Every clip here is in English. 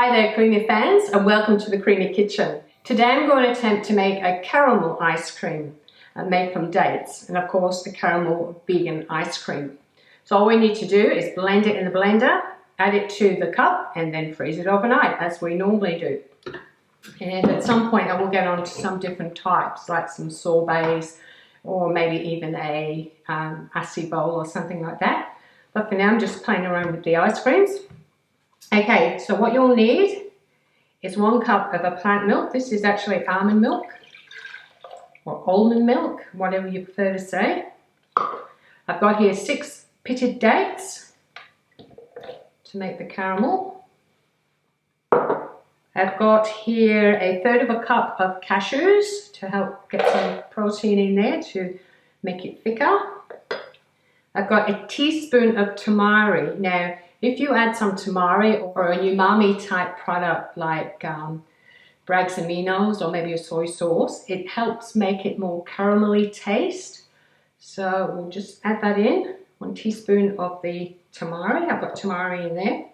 Hi there Creamy fans, and welcome to the Creamy Kitchen. Today I'm going to attempt to make a caramel ice cream made from dates, and of course the caramel vegan ice cream. So all we need to do is blend it in the blender, add it to the cup, and then freeze it overnight as we normally do. And at some point I will get on to some different types, like some sorbets or maybe even a icy bowl or something like that. But for now I'm just playing around with the ice creams. Okay, so what you'll need is 1 cup of a plant milk. This is actually almond milk or almond milk, whatever you prefer to say. I've got here 6 pitted dates to make the caramel. I've got here 1/3 cup of cashews to help get some protein in there to make it thicker. I've got a teaspoon of tamari. Now, if you add some tamari or a umami type product like Bragg's Aminos or maybe a soy sauce, it helps make it more caramelly taste. So we'll just add that in, 1 teaspoon of the tamari. I've got tamari in there.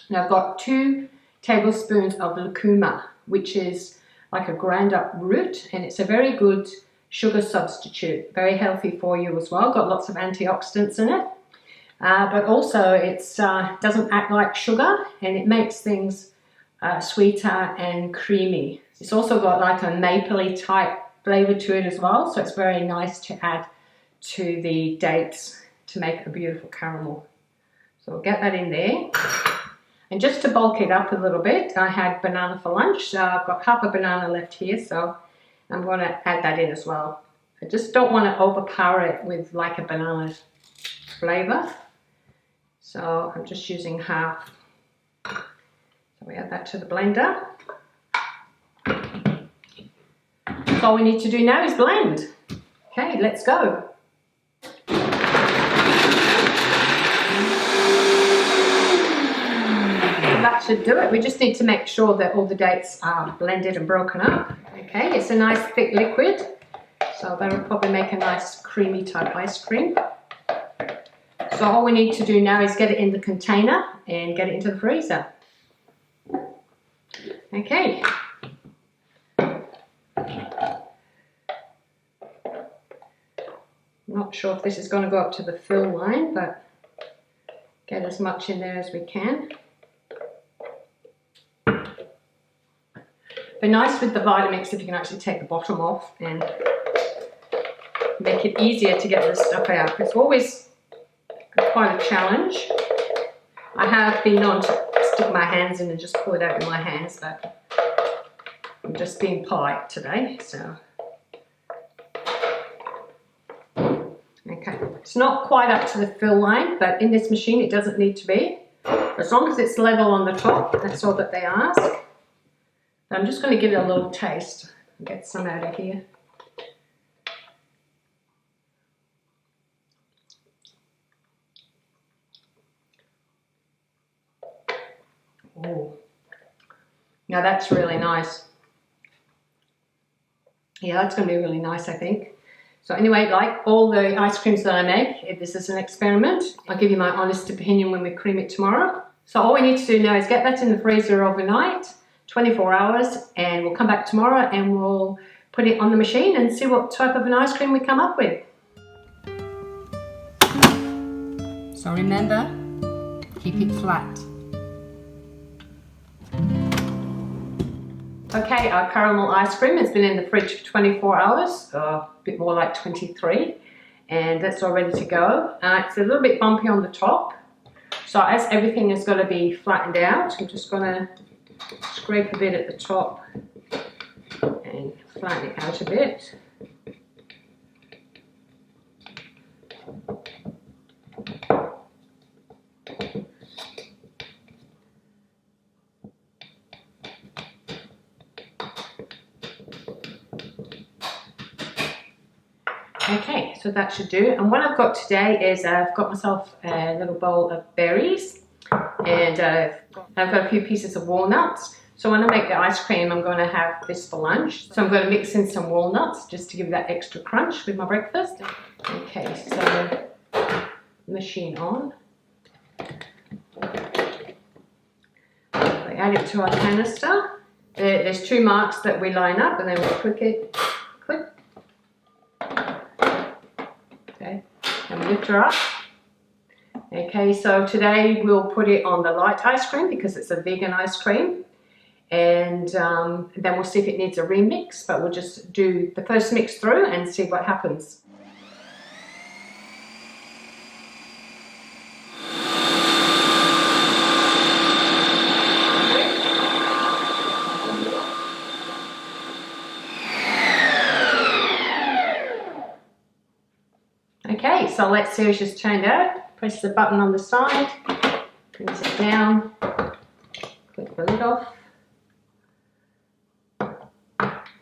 And I've got 2 tablespoons of lucuma, which is like a ground up root, and it's a very good sugar substitute, very healthy for you as well. Got lots of antioxidants in it. But also it doesn't act like sugar, and it makes things sweeter and creamy. It's also got like a mapley type flavor to it as well, so it's very nice to add to the dates to make a beautiful caramel. So we'll get that in there. And just to bulk it up a little bit, I had banana for lunch, so I've got half a banana left here, so I'm going to add that in as well. I just don't want to overpower it with like a banana flavor. So I'm just using half. So we add that to the blender. So all we need to do now is blend. Okay, let's go. That should do it. We just need to make sure that all the dates are blended and broken up. Okay, it's a nice thick liquid, so that'll probably make a nice creamy type ice cream. So all we need to do now is get it in the container and get it into the freezer. Okay. Not sure if this is going to go up to the fill line, but get as much in there as we can. Be nice with the Vitamix if you can actually take the bottom off and make it easier to get this stuff out. It's always quite a challenge. I have been known to stick my hands in and just pull it out with my hands, but I'm just being polite today, so. Okay, it's not quite up to the fill line, but in this machine it doesn't need to be. As long as it's level on the top, that's all that they ask. I'm just going to give it a little taste and get some out of here. Oh, now that's really nice. Yeah, that's going to be really nice, I think. So anyway, like all the ice creams that I make, this is an experiment. I'll give you my honest opinion when we cream it tomorrow. So all we need to do now is get that in the freezer overnight, 24 hours, and we'll come back tomorrow and we'll put it on the machine and see what type of an ice cream we come up with. So remember, keep it flat. Okay, our caramel ice cream has been in the fridge for 24 hours, a bit more like 23, and that's all ready to go. It's a little bit bumpy on the top, so as everything is going to be flattened out, I'm just going to scrape a bit at the top and flatten it out a bit. Okay, so that should do. And what I've got today is I've got myself a little bowl of berries, and I've got a few pieces of walnuts. So when I make the ice cream, I'm going to have this for lunch. So I'm going to mix in some walnuts just to give that extra crunch with my breakfast. Okay, so machine on. add it to our canister. There's 2 marks that we line up, and then we click it, click. Okay, and we lift her up. Okay, so today we'll put it on the light ice cream because it's a vegan ice cream. And then we'll see if it needs a remix, but we'll just do the first mix through and see what happens. Okay, so let's see how she's turned out. Press the button on the side, brings it down, click the lid off.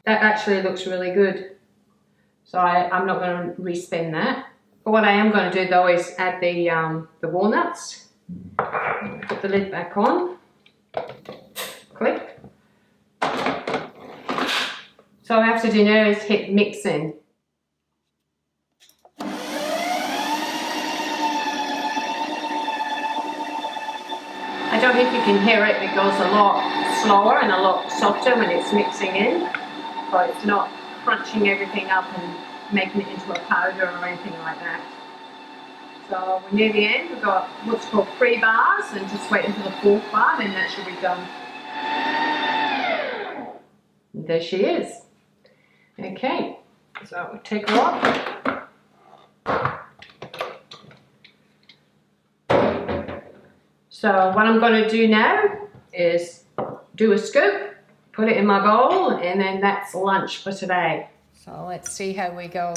That actually looks really good. So I'm not going to respin that. But what I am going to do though is add the walnuts. Put the lid back on. Click. So all I have to do now is hit mix in. I don't think you can hear it. It goes a lot slower and a lot softer when it's mixing in. But it's not crunching everything up and making it into a powder or anything like that. So we're near the end. We've got what's called 3 bars, and just wait until the 4th bar, and that should be done. And there she is. Okay, so we'll take her off. So what I'm going to do now is do a scoop, put it in my bowl, and then that's lunch for today. So let's see how we go.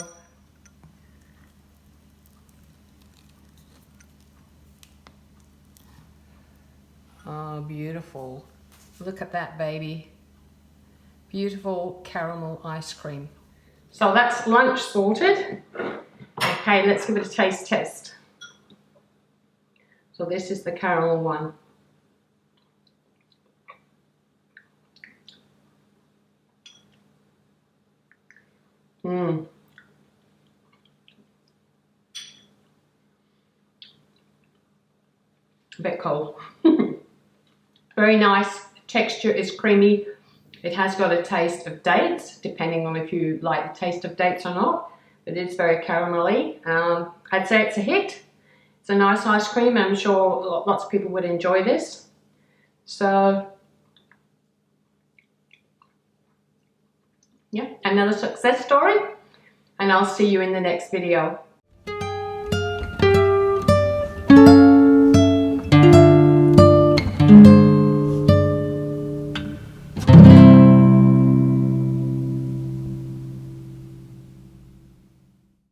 Oh, beautiful. Look at that, baby. Beautiful caramel ice cream. So that's lunch sorted. Okay, let's give it a taste test. So this is the caramel one. A bit cold. Very nice. Texture is creamy. It has got a taste of dates, depending on if you like the taste of dates or not. But it's very caramelly. I'd say it's a hit. It's a nice ice cream. I'm sure lots of people would enjoy this. So, yeah, another success story. And I'll see you in the next video.